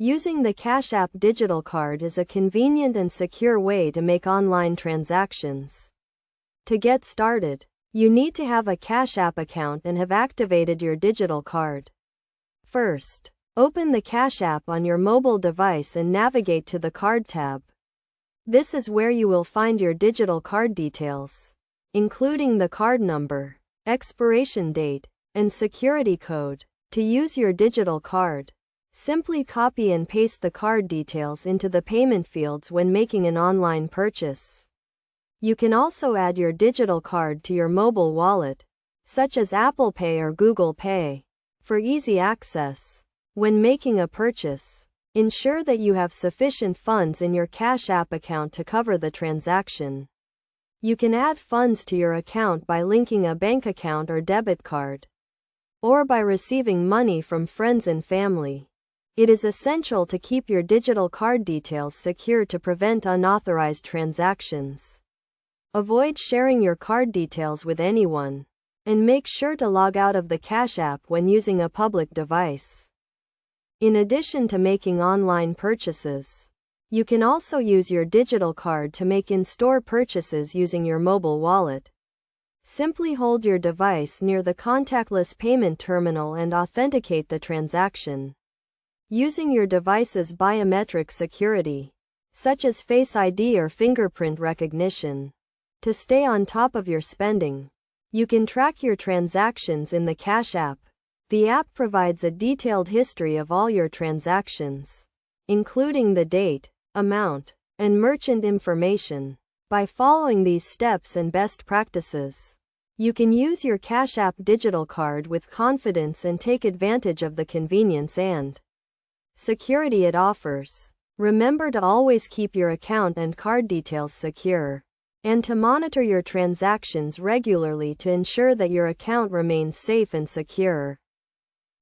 Using the Cash App digital card is a convenient and secure way to make online transactions. To get started, you need to have a Cash App account and have activated your digital card. First, open the Cash App on your mobile device and navigate to the Card tab. This is where you will find your digital card details, including the card number, expiration date, and security code. To use your digital card, simply copy and paste the card details into the payment fields when making an online purchase. You can also add your digital card to your mobile wallet, such as Apple Pay or Google Pay, for easy access. When making a purchase, ensure that you have sufficient funds in your Cash App account to cover the transaction. You can add funds to your account by linking a bank account or debit card, or by receiving money from friends and family. It is essential to keep your digital card details secure to prevent unauthorized transactions. Avoid sharing your card details with anyone, and make sure to log out of the Cash App when using a public device. In addition to making online purchases, you can also use your digital card to make in-store purchases using your mobile wallet. Simply hold your device near the contactless payment terminal and authenticate the transaction. Using your device's biometric security, such as Face ID or fingerprint recognition, to stay on top of your spending. You can track your transactions in the Cash App. The app provides a detailed history of all your transactions, including the date, amount, and merchant information. By following these steps and best practices, you can use your Cash App digital card with confidence and take advantage of the convenience and security it offers. Remember to always keep your account and card details secure, and to monitor your transactions regularly to ensure that your account remains safe and secure.